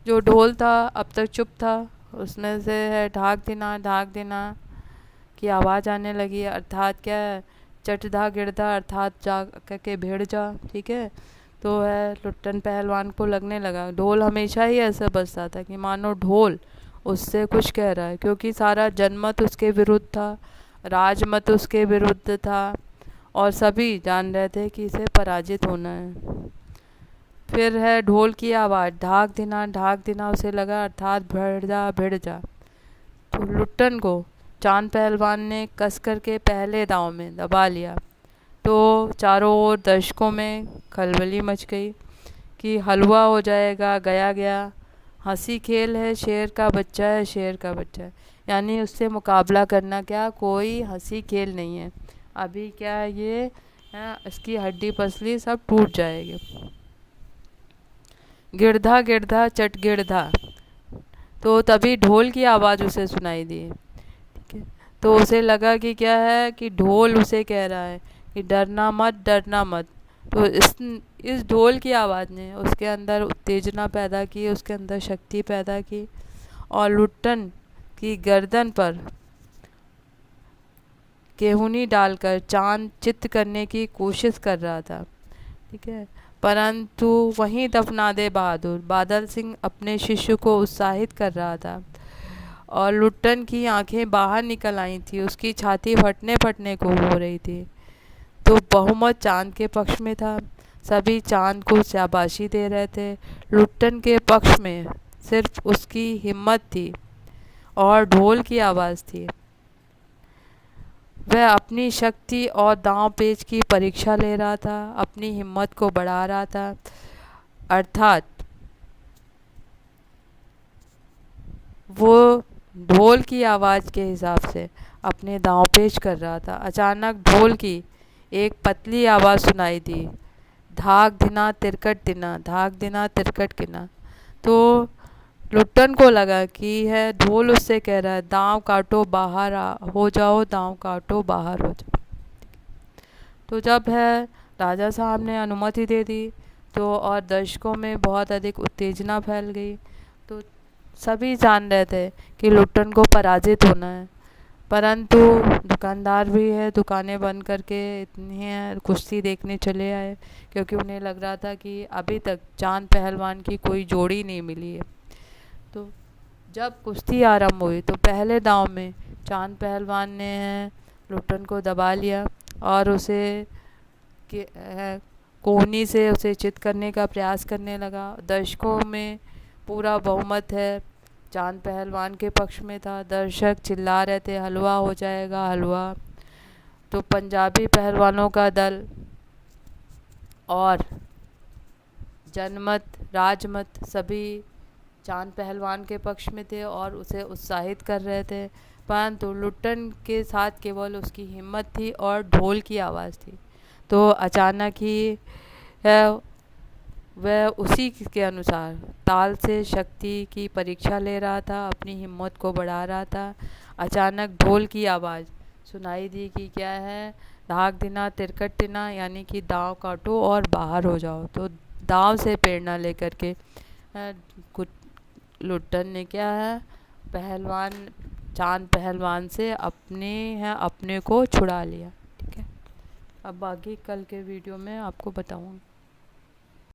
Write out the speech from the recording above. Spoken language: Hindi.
जो ढोल था अब तक चुप था, उसमें से है ढाक देना की आवाज़ आने लगी, अर्थात क्या है, चटधा गिरधा अर्थात जा करके भिड़ जा। ठीक है, तो है लुट्टन पहलवान को लगने लगा ढोल हमेशा ही ऐसा बजता था कि मानो ढोल उससे कुछ कह रहा है, क्योंकि सारा जनमत उसके विरुद्ध था, राजमत उसके विरुद्ध था और सभी जान रहे थे कि इसे पराजित होना है। फिर है ढोल की आवाज़ ढाक देना उसे लगा, अर्थात भिड़ जा। तो लुट्टन को चांद पहलवान ने कस कर के पहले दांव में दबा लिया। तो चारों ओर दर्शकों में खलबली मच गई कि हलवा हो जाएगा, गया गया, हंसी खेल है, शेर का बच्चा है, शेर का बच्चा है। यानी उससे मुकाबला करना क्या कोई हंसी खेल नहीं है, अभी क्या है ये इसकी हड्डी पसली सब टूट जाएगी। गिरधा गिरधा चट गिरधा, तो तभी ढोल की आवाज़ उसे सुनाई दी। ठीक है, तो उसे लगा कि क्या है कि ढोल उसे कह रहा है कि डरना मत, डरना मत। तो इस ढोल की आवाज़ ने उसके अंदर उत्तेजना पैदा की, उसके अंदर शक्ति पैदा की और लुट्टन की गर्दन पर केहूनी डालकर चांद चित्त करने की कोशिश कर रहा था। ठीक है, परंतु वहीं दफनादे बहादुर बादल सिंह अपने शिष्य को उत्साहित कर रहा था और लुट्टन की आंखें बाहर निकल आई थी, उसकी छाती फटने फटने को हो रही थी। तो बहुमत चांद के पक्ष में था, सभी चांद को शाबाशी दे रहे थे। लुट्टन के पक्ष में सिर्फ उसकी हिम्मत थी और ढोल की आवाज़ थी। वह अपनी शक्ति और दांव पेच की परीक्षा ले रहा था, अपनी हिम्मत को बढ़ा रहा था, अर्थात वो ढोल की आवाज़ के हिसाब से अपने दांव पेच कर रहा था। अचानक ढोल की एक पतली आवाज़ सुनाई दी, धाक दिना तिरकट दिना, धाक दिना तिरकट गिना। तो लुट्टन को लगा कि है ढोल उससे कह रहा है दांव काटो बाहर हो जाओ, दांव काटो बाहर हो जाओ। तो जब है राजा साहब ने अनुमति दे दी तो और दर्शकों में बहुत अधिक उत्तेजना फैल गई। तो सभी जान रहे थे कि लुट्टन को पराजित होना है, परंतु दुकानदार भी है दुकानें बंद करके इतनी है कुश्ती देखने चले आए, क्योंकि उन्हें लग रहा था कि अभी तक चांद पहलवान की कोई जोड़ी नहीं मिली है। तो जब कुश्ती आरंभ हुई तो पहले दांव में चांद पहलवान ने लुट्टन को दबा लिया और उसे कोहनी से उसे चित करने का प्रयास करने लगा। दर्शकों में पूरा बहुमत है चांद पहलवान के पक्ष में था, दर्शक चिल्ला रहे थे हलवा हो जाएगा, हलवा। तो पंजाबी पहलवानों का दल और जनमत राजमत सभी चांद पहलवान के पक्ष में थे और उसे उत्साहित कर रहे थे, परंतु लुट्टन के साथ केवल उसकी हिम्मत थी और ढोल की आवाज़ थी। तो अचानक ही वह उसी के अनुसार ताल से शक्ति की परीक्षा ले रहा था, अपनी हिम्मत को बढ़ा रहा था। अचानक ढोल की आवाज़ सुनाई दी कि क्या है, धाक दिना तिरकट दिना, यानी कि दांव काटो और बाहर हो जाओ। तो दांव से प्रेरणा लेकर के कुछ लुट्टन ने क्या है पहलवान चांद पहलवान से अपने को छुड़ा लिया। ठीक है, अब बाकी कल के वीडियो में आपको बताऊँगी।